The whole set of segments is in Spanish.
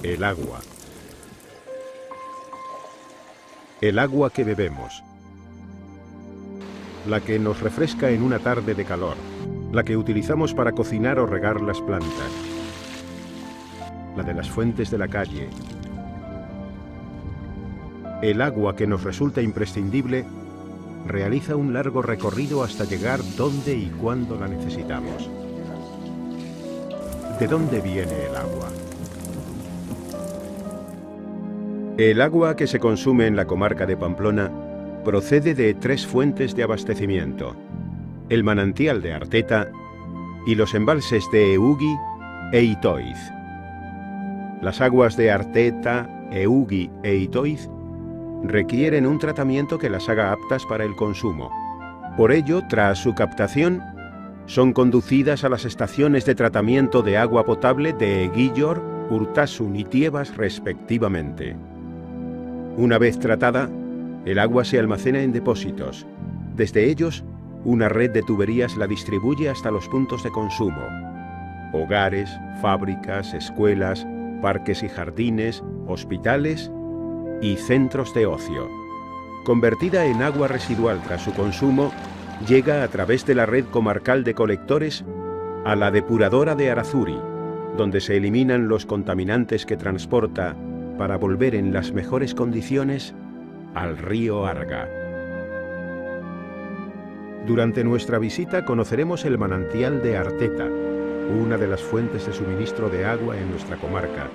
el agua. El agua que bebemos. La que nos refresca en una tarde de calor. La que utilizamos para cocinar o regar las plantas. La de las fuentes de la calle. El agua que nos resulta imprescindible realiza un largo recorrido hasta llegar donde y cuando la necesitamos. ¿De dónde viene el agua? El agua que se consume en la comarca de Pamplona procede de 3 fuentes de abastecimiento: el manantial de Arteta y los embalses de Eugui e Itoiz. Las aguas de Arteta, Eugui e Itoiz requieren un tratamiento que las haga aptas para el consumo. Por ello, tras su captación, son conducidas a las estaciones de tratamiento de agua potable de Eguillor, Urtasun y Tiebas respectivamente. Una vez tratada, el agua se almacena en depósitos. Desde ellos, una red de tuberías la distribuye hasta los puntos de consumo: hogares, fábricas, escuelas, parques y jardines, hospitales y centros de ocio. Convertida en agua residual tras su consumo, llega a través de la red comarcal de colectores a la depuradora de Arazuri, donde se eliminan los contaminantes que transporta para volver en las mejores condiciones al río Arga. Durante nuestra visita conoceremos el manantial de Arteta, una de las fuentes de suministro de agua en nuestra comarca,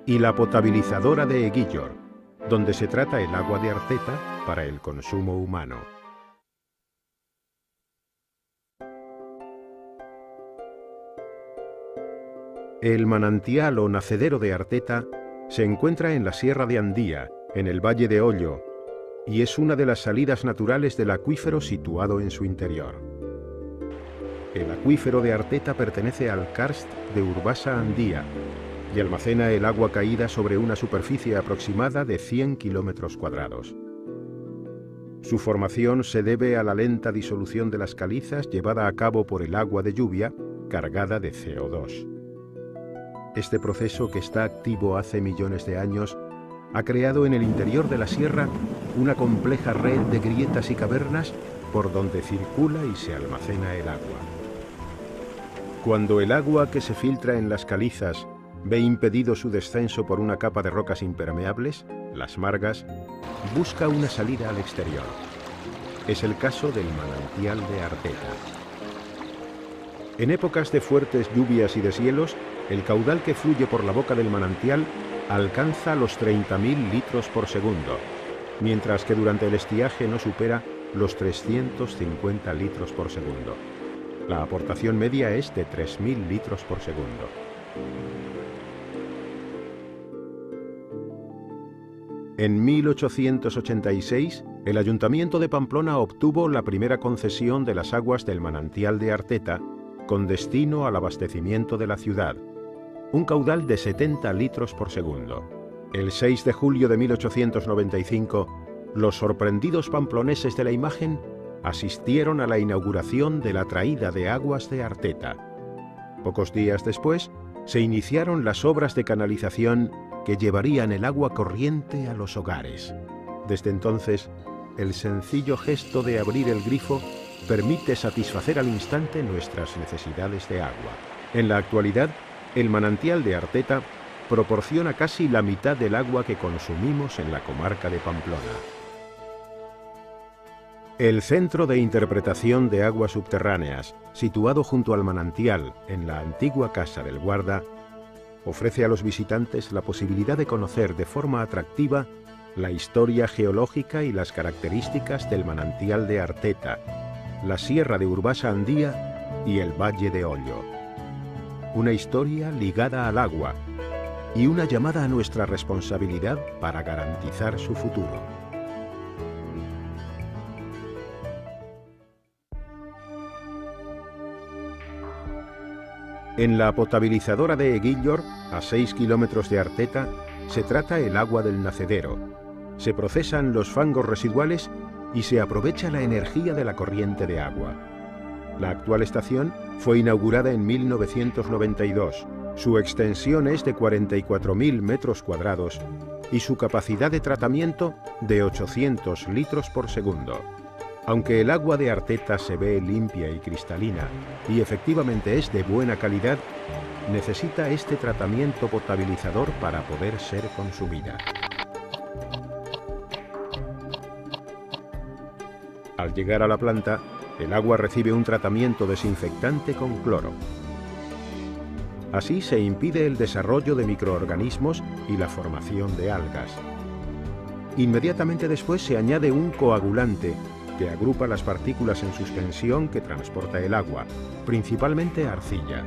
y la potabilizadora de Eguillor, donde se trata el agua de Arteta para el consumo humano. El manantial o nacedero de Arteta se encuentra en la Sierra de Andía, en el Valle de Ollo, y es una de las salidas naturales del acuífero situado en su interior. El acuífero de Arteta pertenece al karst de Urbasa Andía y almacena el agua caída sobre una superficie aproximada de 100 kilómetros cuadrados. Su formación se debe a la lenta disolución de las calizas llevada a cabo por el agua de lluvia cargada de CO2. Este proceso, que está activo hace millones de años, ha creado en el interior de la sierra una compleja red de grietas y cavernas por donde circula y se almacena el agua. Cuando el agua que se filtra en las calizas ve impedido su descenso por una capa de rocas impermeables, las margas, busca una salida al exterior. Es el caso del manantial de Arteta. En épocas de fuertes lluvias y deshielos, el caudal que fluye por la boca del manantial alcanza los 30.000 litros por segundo, mientras que durante el estiaje no supera los 350 litros por segundo. La aportación media es de 3.000 litros por segundo. En 1886, el Ayuntamiento de Pamplona obtuvo la primera concesión de las aguas del manantial de Arteta con destino al abastecimiento de la ciudad, un caudal de 70 litros por segundo. El 6 de julio de 1895, los sorprendidos pamploneses de la imagen asistieron a la inauguración de la traída de aguas de Arteta. Pocos días después, se iniciaron las obras de canalización que llevarían el agua corriente a los hogares. Desde entonces, el sencillo gesto de abrir el grifo permite satisfacer al instante nuestras necesidades de agua. En la actualidad, el manantial de Arteta proporciona casi la mitad del agua que consumimos en la comarca de Pamplona. El Centro de Interpretación de Aguas Subterráneas, situado junto al manantial en la antigua Casa del Guarda, ofrece a los visitantes la posibilidad de conocer de forma atractiva la historia geológica y las características del manantial de Arteta, la Sierra de Urbasa Andía y el Valle de Ollo. Una historia ligada al agua y una llamada a nuestra responsabilidad para garantizar su futuro. En la potabilizadora de Eguillor, a 6 kilómetros de Arteta, se trata el agua del nacedero, se procesan los fangos residuales y se aprovecha la energía de la corriente de agua. La actual estación fue inaugurada en 1992 Su extensión es de 44.000 metros cuadrados y su capacidad de tratamiento de 800 litros por segundo. Aunque el agua de Arteta se ve limpia y cristalina y efectivamente es de buena calidad, necesita este tratamiento potabilizador para poder ser consumida. Al llegar a la planta, el agua recibe un tratamiento desinfectante con cloro. Así se impide el desarrollo de microorganismos y la formación de algas. Inmediatamente después se añade un coagulante que agrupa las partículas en suspensión que transporta el agua, principalmente arcilla.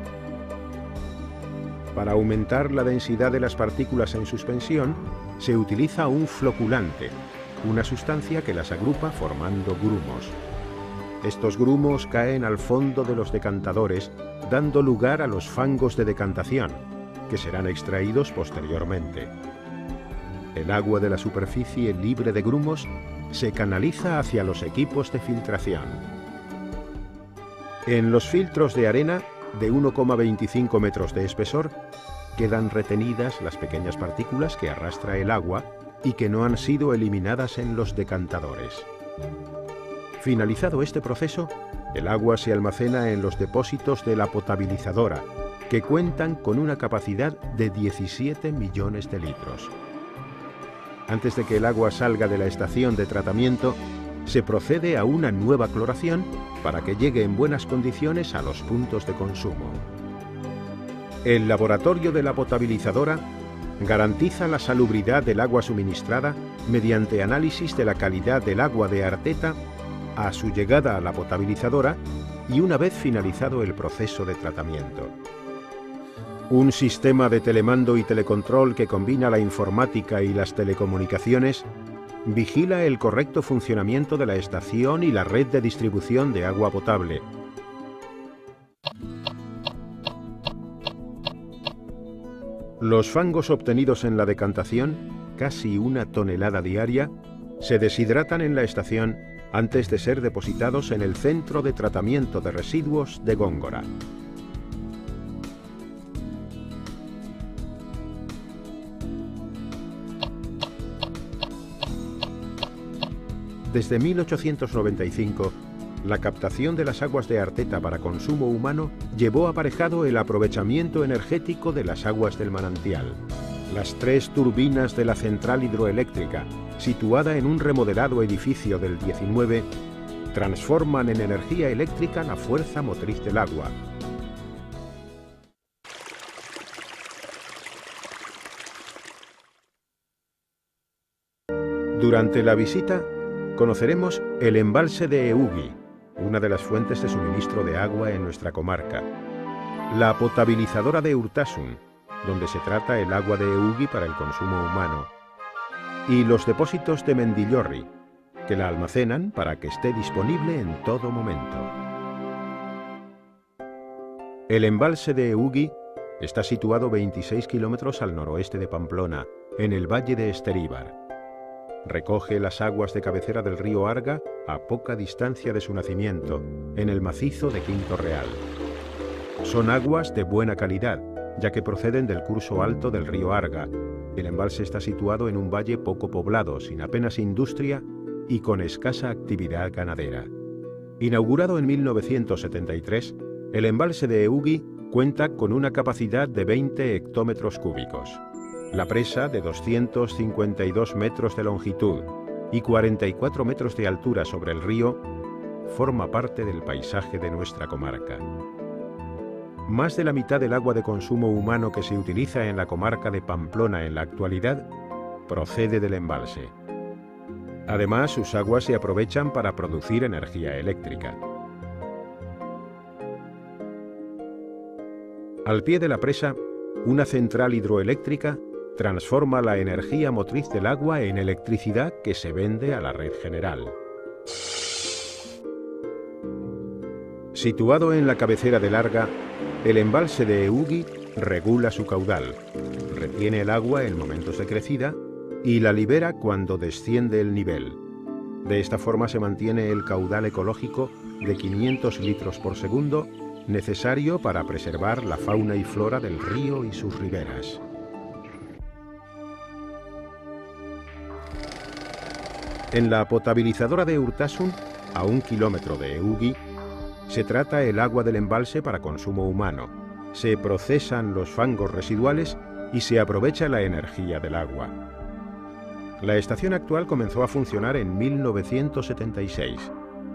Para aumentar la densidad de las partículas en suspensión, se utiliza un floculante, una sustancia que las agrupa formando grumos. Estos grumos caen al fondo de los decantadores, dando lugar a los fangos de decantación, que serán extraídos posteriormente. El agua de la superficie libre de grumos se canaliza hacia los equipos de filtración. En los filtros de arena de 1,25 metros de espesor quedan retenidas las pequeñas partículas que arrastra el agua y que no han sido eliminadas en los decantadores. Finalizado este proceso, el agua se almacena en los depósitos de la potabilizadora, que cuentan con una capacidad de 17 millones de litros. Antes de que el agua salga de la estación de tratamiento, se procede a una nueva cloración para que llegue en buenas condiciones a los puntos de consumo. El laboratorio de la potabilizadora garantiza la salubridad del agua suministrada mediante análisis de la calidad del agua de Arteta a su llegada a la potabilizadora y una vez finalizado el proceso de tratamiento. Un sistema de telemando y telecontrol que combina la informática y las telecomunicaciones vigila el correcto funcionamiento de la estación y la red de distribución de agua potable. Los fangos obtenidos en la decantación, casi 1 tonelada diaria, se deshidratan en la estación antes de ser depositados en el Centro de Tratamiento de Residuos de Góngora. Desde 1895, la captación de las aguas de Arteta para consumo humano llevó aparejado el aprovechamiento energético de las aguas del manantial. Las 3 turbinas de la central hidroeléctrica, situada en un remodelado edificio del 19, transforman en energía eléctrica la fuerza motriz del agua. Durante la visita, conoceremos el embalse de Eugui, una de las fuentes de suministro de agua en nuestra comarca, la potabilizadora de Urtasun, donde se trata el agua de Eugui para el consumo humano, y los depósitos de Mendillorri, que la almacenan para que esté disponible en todo momento. El embalse de Eugui está situado 26 kilómetros al noroeste de Pamplona, en el valle de Esteríbar. Recoge las aguas de cabecera del río Arga a poca distancia de su nacimiento, en el macizo de Quinto Real. Son aguas de buena calidad, ya que proceden del curso alto del río Arga. El embalse está situado en un valle poco poblado, sin apenas industria y con escasa actividad ganadera. Inaugurado en 1973, el embalse de Eugui cuenta con una capacidad de 20 hectómetros cúbicos. La presa, de 252 metros de longitud y 44 metros de altura sobre el río, forma parte del paisaje de nuestra comarca. Más de la mitad del agua de consumo humano que se utiliza en la comarca de Pamplona en la actualidad procede del embalse. Además, sus aguas se aprovechan para producir energía eléctrica. Al pie de la presa, una central hidroeléctrica transforma la energía motriz del agua en electricidad que se vende a la red general. Situado en la cabecera del Arga, el embalse de Eugui regula su caudal, retiene el agua en momentos de crecida y la libera cuando desciende el nivel. De esta forma se mantiene el caudal ecológico de 500 litros por segundo necesario para preservar la fauna y flora del río y sus riberas. En la potabilizadora de Urtasun, a 1 kilómetro de Eugi, se trata el agua del embalse para consumo humano, se procesan los fangos residuales y se aprovecha la energía del agua. La estación actual comenzó a funcionar en 1976.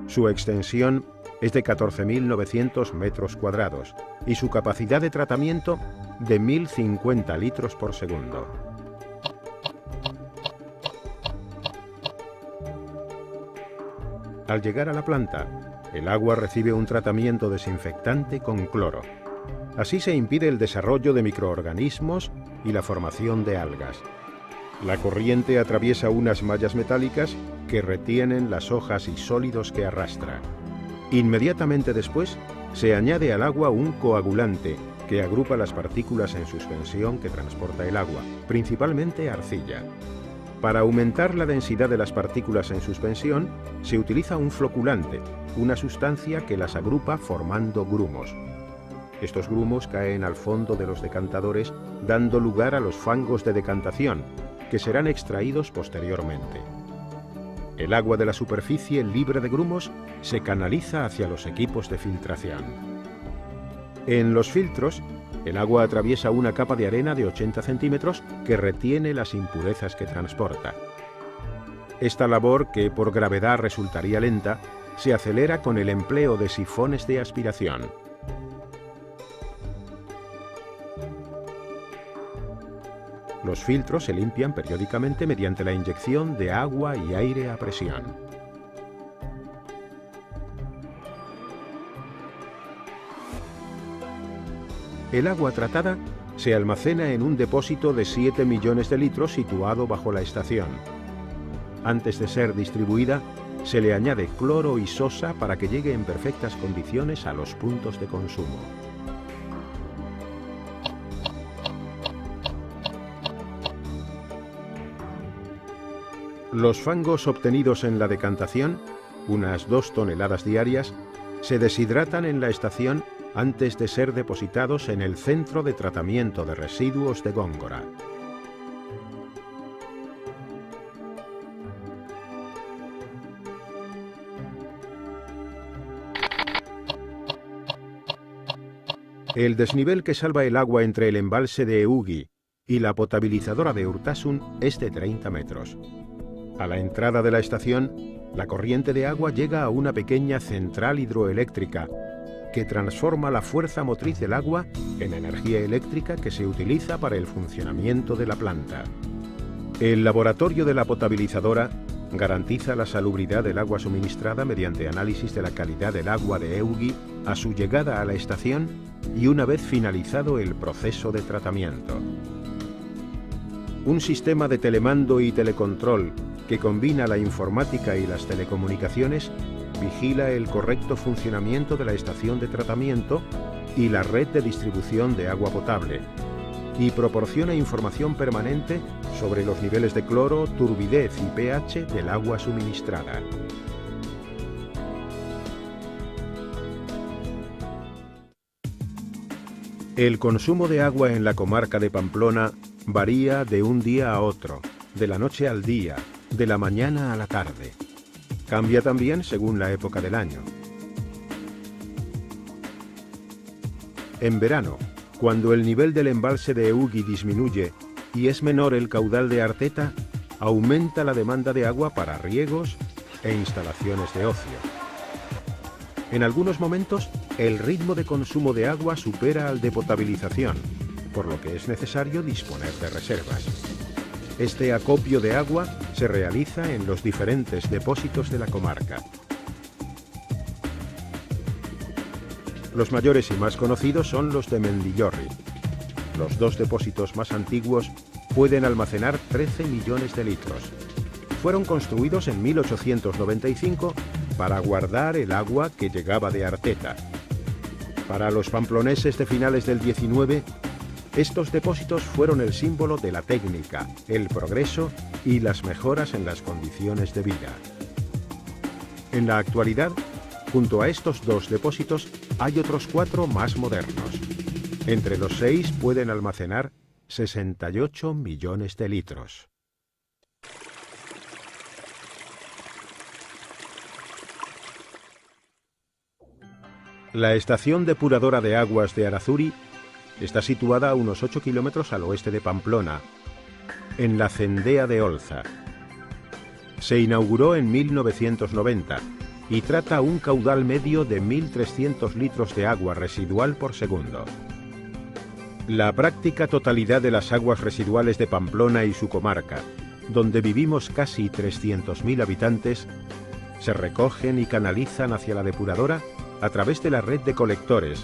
Su extensión es de 14.900 metros cuadrados y su capacidad de tratamiento de 1.050 litros por segundo. Al llegar a la planta, el agua recibe un tratamiento desinfectante con cloro. Así se impide el desarrollo de microorganismos y la formación de algas. La corriente atraviesa unas mallas metálicas que retienen las hojas y sólidos que arrastra. Inmediatamente después, se añade al agua un coagulante que agrupa las partículas en suspensión que transporta el agua, principalmente arcilla. Para aumentar la densidad de las partículas en suspensión, se utiliza un floculante, una sustancia que las agrupa formando grumos. Estos grumos caen al fondo de los decantadores, dando lugar a los fangos de decantación, que serán extraídos posteriormente. El agua de la superficie libre de grumos se canaliza hacia los equipos de filtración. En los filtros, el agua atraviesa una capa de arena de 80 centímetros que retiene las impurezas que transporta. Esta labor, que por gravedad resultaría lenta, se acelera con el empleo de sifones de aspiración. Los filtros se limpian periódicamente mediante la inyección de agua y aire a presión. El agua tratada se almacena en un depósito de 7 millones de litros situado bajo la estación. Antes de ser distribuida, se le añade cloro y sosa para que llegue en perfectas condiciones a los puntos de consumo. Los fangos obtenidos en la decantación, unas 2 toneladas diarias, se deshidratan en la estación antes de ser depositados en el Centro de Tratamiento de Residuos de Góngora. El desnivel que salva el agua entre el embalse de Eugi y la potabilizadora de Urtasun es de 30 metros. A la entrada de la estación, la corriente de agua llega a una pequeña central hidroeléctrica que transforma la fuerza motriz del agua en energía eléctrica que se utiliza para el funcionamiento de la planta. El laboratorio de la potabilizadora garantiza la salubridad del agua suministrada mediante análisis de la calidad del agua de Eugi a su llegada a la estación y una vez finalizado el proceso de tratamiento. Un sistema de telemando y telecontrol que combina la informática y las telecomunicaciones vigila el correcto funcionamiento de la estación de tratamiento y la red de distribución de agua potable y proporciona información permanente sobre los niveles de cloro, turbidez y pH del agua suministrada. El consumo de agua en la comarca de Pamplona varía de un día a otro, de la noche al día, de la mañana a la tarde. Cambia también según la época del año. En verano, cuando el nivel del embalse de Eugi disminuye y es menor el caudal de Arteta, aumenta la demanda de agua para riegos e instalaciones de ocio. En algunos momentos, el ritmo de consumo de agua supera al de potabilización, por lo que es necesario disponer de reservas. Este acopio de agua se realiza en los diferentes depósitos de la comarca. Los mayores y más conocidos son los de Mendillorri. Los 2 depósitos más antiguos pueden almacenar 13 millones de litros. Fueron construidos en 1895 para guardar el agua que llegaba de Arteta. Para los pamploneses de finales del 19, estos depósitos fueron el símbolo de la técnica, el progreso y las mejoras en las condiciones de vida. En la actualidad, Junto a estos dos depósitos hay otros 4 más modernos. Entre los 6 pueden almacenar 68 millones de litros. La estación depuradora de aguas de Arazuri está situada a unos 8 kilómetros al oeste de Pamplona, en la Cendea de Olza. Se inauguró en 1990 y trata un caudal medio de 1.300 litros de agua residual por segundo. La práctica totalidad de las aguas residuales de Pamplona y su comarca, donde vivimos casi 300.000 habitantes, se recogen y canalizan hacia la depuradora a través de la red de colectores,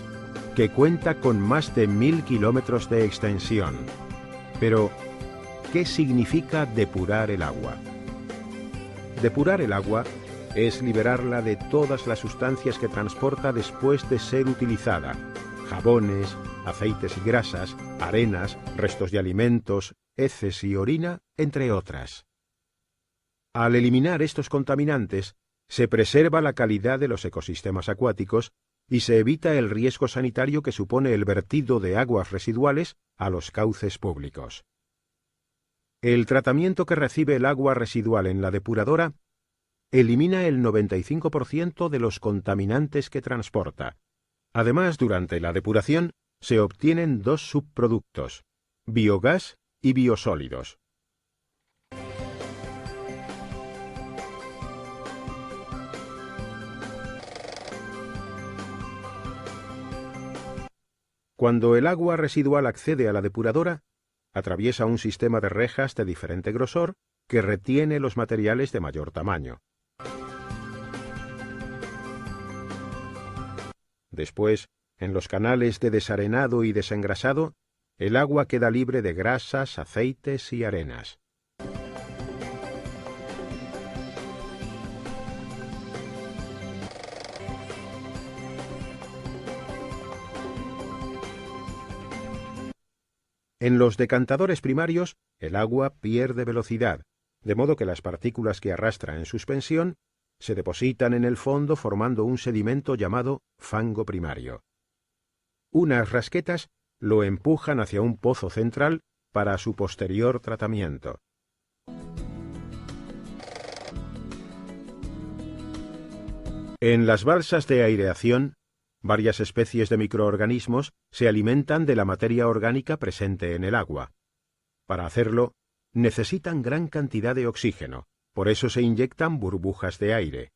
que cuenta con más de 1.000 kilómetros de extensión. Pero, ¿qué significa depurar el agua? Depurar el agua es liberarla de todas las sustancias que transporta después de ser utilizada: jabones, aceites y grasas, arenas, restos de alimentos, heces y orina, entre otras. Al eliminar estos contaminantes, se preserva la calidad de los ecosistemas acuáticos y se evita el riesgo sanitario que supone el vertido de aguas residuales a los cauces públicos. El tratamiento que recibe el agua residual en la depuradora elimina el 95% de los contaminantes que transporta. Además, durante la depuración se obtienen 2 subproductos: biogás y biosólidos. Cuando el agua residual accede a la depuradora, atraviesa un sistema de rejas de diferente grosor que retiene los materiales de mayor tamaño. Después, en los canales de desarenado y desengrasado, el agua queda libre de grasas, aceites y arenas. En los decantadores primarios, el agua pierde velocidad, de modo que las partículas que arrastra en suspensión se depositan en el fondo formando un sedimento llamado fango primario. Unas rasquetas lo empujan hacia un pozo central para su posterior tratamiento. En las balsas de aireación, varias especies de microorganismos se alimentan de la materia orgánica presente en el agua. Para hacerlo, necesitan gran cantidad de oxígeno, por eso se inyectan burbujas de aire.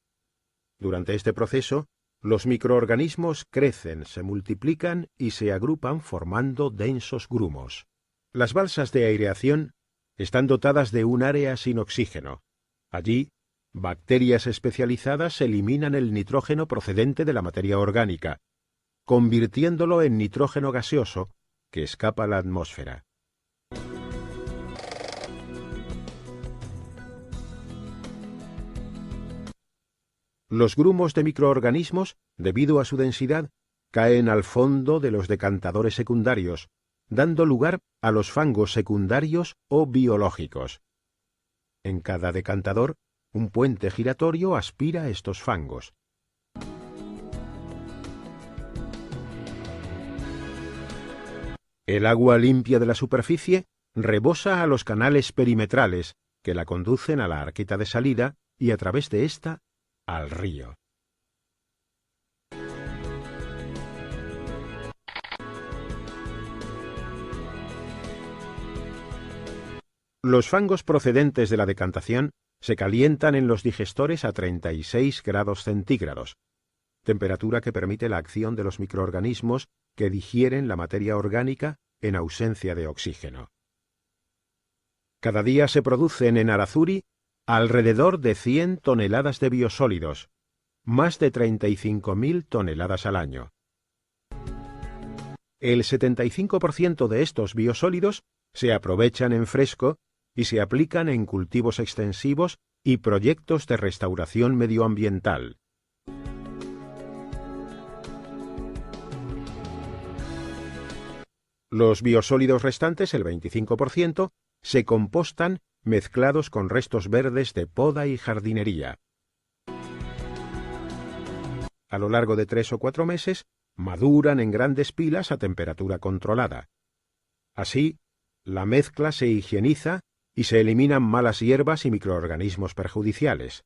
Durante este proceso, los microorganismos crecen, se multiplican y se agrupan formando densos grumos. Las balsas de aireación están dotadas de un área sin oxígeno. Allí, bacterias especializadas eliminan el nitrógeno procedente de la materia orgánica, convirtiéndolo en nitrógeno gaseoso que escapa a la atmósfera. Los grumos de microorganismos, debido a su densidad, caen al fondo de los decantadores secundarios, dando lugar a los fangos secundarios o biológicos. En cada decantador, un puente giratorio aspira estos fangos. El agua limpia de la superficie rebosa a los canales perimetrales que la conducen a la arqueta de salida y a través de ésta al río. Los fangos procedentes de la decantación se calientan en los digestores a 36 grados centígrados, temperatura que permite la acción de los microorganismos que digieren la materia orgánica en ausencia de oxígeno. Cada día se producen en Arazuri alrededor de 100 toneladas de biosólidos, más de 35.000 toneladas al año. El 75% de estos biosólidos se aprovechan en fresco y se aplican en cultivos extensivos y proyectos de restauración medioambiental. Los biosólidos restantes, el 25%, se compostan mezclados con restos verdes de poda y jardinería. A lo largo de 3 o 4 meses, maduran en grandes pilas a temperatura controlada. Así, la mezcla se higieniza y se eliminan malas hierbas y microorganismos perjudiciales.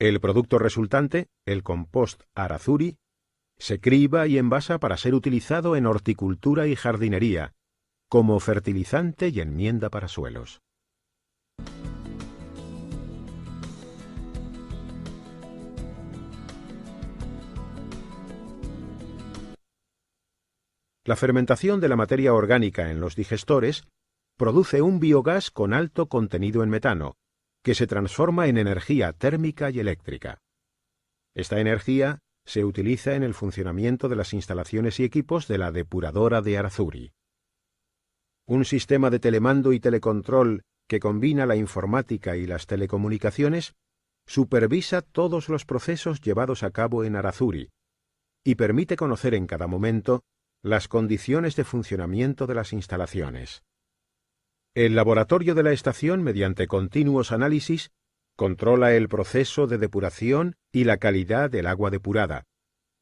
El producto resultante, el compost Arazuri, se criba y envasa para ser utilizado en horticultura y jardinería, como fertilizante y enmienda para suelos. La fermentación de la materia orgánica en los digestores produce un biogás con alto contenido en metano, que se transforma en energía térmica y eléctrica. Esta energía se utiliza en el funcionamiento de las instalaciones y equipos de la depuradora de Arazuri. Un sistema de telemando y telecontrol que combina la informática y las telecomunicaciones supervisa todos los procesos llevados a cabo en Arazuri y permite conocer en cada momento las condiciones de funcionamiento de las instalaciones. El laboratorio de la estación, mediante continuos análisis, controla el proceso de depuración y la calidad del agua depurada,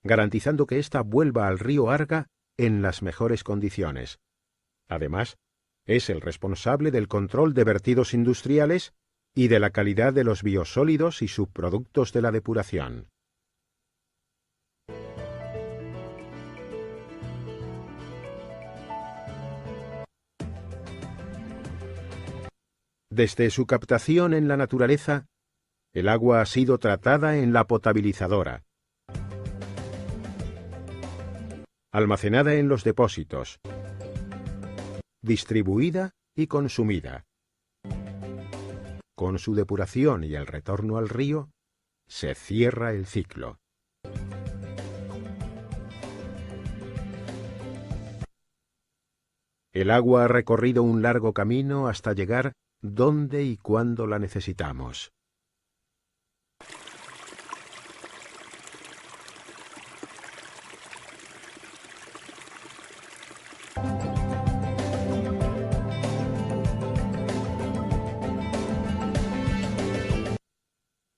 garantizando que ésta vuelva al río Arga en las mejores condiciones. Además, es el responsable del control de vertidos industriales y de la calidad de los biosólidos y subproductos de la depuración. Desde su captación en la naturaleza, el agua ha sido tratada en la potabilizadora, almacenada en los depósitos, distribuida y consumida. Con su depuración y el retorno al río, se cierra el ciclo. El agua ha recorrido un largo camino hasta llegar donde y cuando la necesitamos.